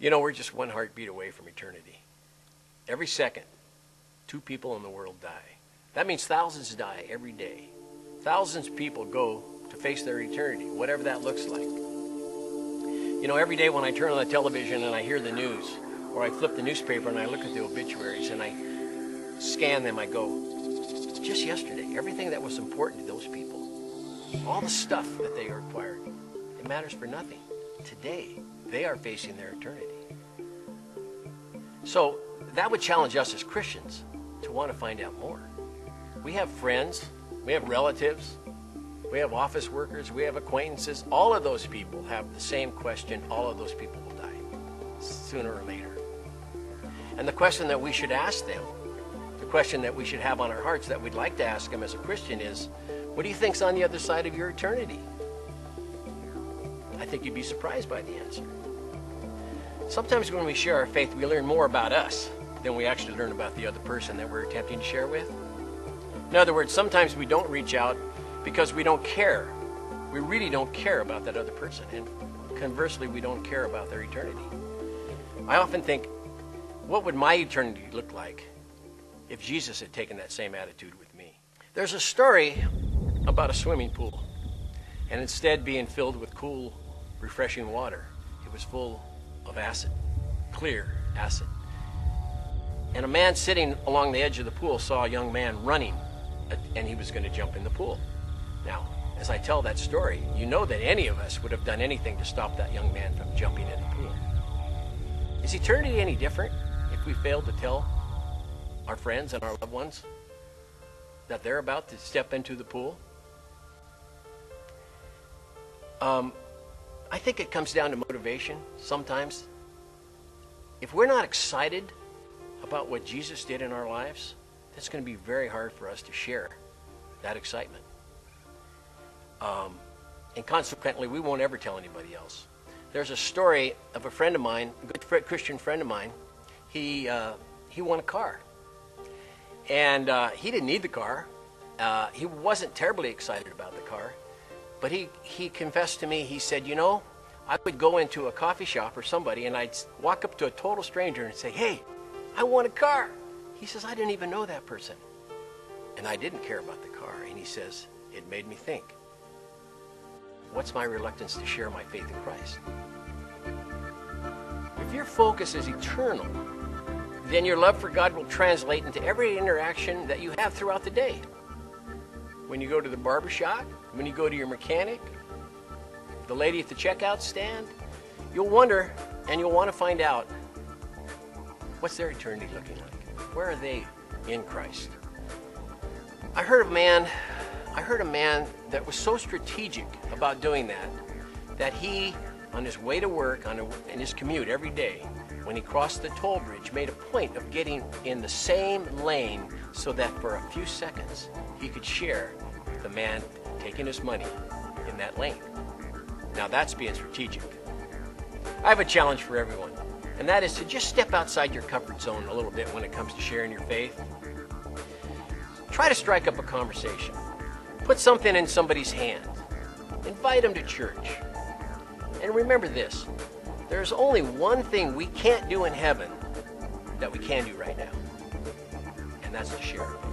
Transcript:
You know, we're just one heartbeat away from eternity. Every second, 2 people in the world die. That means thousands die every day. Thousands of people go to face their eternity, whatever that looks like. You know, every day when I turn on the television and I hear the news, or I flip the newspaper and I look at the obituaries and I scan them, I go, just yesterday, everything that was important to those people, all the stuff that they acquired, it matters for nothing. Today, they are facing their eternity. So that would challenge us as Christians to want to find out more. We have friends, we have relatives, we have office workers, we have acquaintances. All of those people have the same question. All of those people will die sooner or later. And the question that we should ask them, the question that we should have on our hearts that we'd like to ask them as a Christian is, what do you think's on the other side of your eternity? I think you'd be surprised by the answer. Sometimes when we share our faith, we learn more about us than we actually learn about the other person that we're attempting to share with. In other words, sometimes we don't reach out because we don't care. We really don't care about that other person. And conversely, we don't care about their eternity. I often think, what would my eternity look like if Jesus had taken that same attitude with me? There's a story about a swimming pool, and instead being filled with cool, refreshing water, it was full of acid, clear acid. And a man sitting along the edge of the pool saw a young man running, and he was going to jump in the pool. Now, as I tell that story, you know that any of us would have done anything to stop that young man from jumping in the pool. Is eternity any different if we fail to tell our friends and our loved ones that they're about to step into the pool? I think it comes down to motivation sometimes. If we're not excited about what Jesus did in our lives, it's going to be very hard for us to share that excitement. And consequently, we won't ever tell anybody else. There's a story of a friend of mine, a good Christian friend of mine. He won a car. And he didn't need the car. He wasn't terribly excited about the car. But he confessed to me, he said, you know, I would go into a coffee shop or somebody and I'd walk up to a total stranger and say, hey, I want a car. He says, I didn't even know that person. And I didn't care about the car. And he says, it made me think, what's my reluctance to share my faith in Christ? If your focus is eternal, then your love for God will translate into every interaction that you have throughout the day. When you go to the barber shop, when you go to your mechanic, the lady at the checkout stand, you'll wonder and you'll want to find out, what's their eternity looking like? Where are they in Christ? I heard a man that was so strategic about doing that he, on his way to work, in his commute every day, when he crossed the toll bridge, made a point of getting in the same lane so that for a few seconds he could share with the man taking his money in that lane. Now that's being strategic. I have a challenge for everyone, and that is to just step outside your comfort zone a little bit when it comes to sharing your faith. Try to strike up a conversation. Put something in somebody's hand. Invite them to church. And remember this, there's only one thing we can't do in heaven that we can do right now, and that's to share our faith.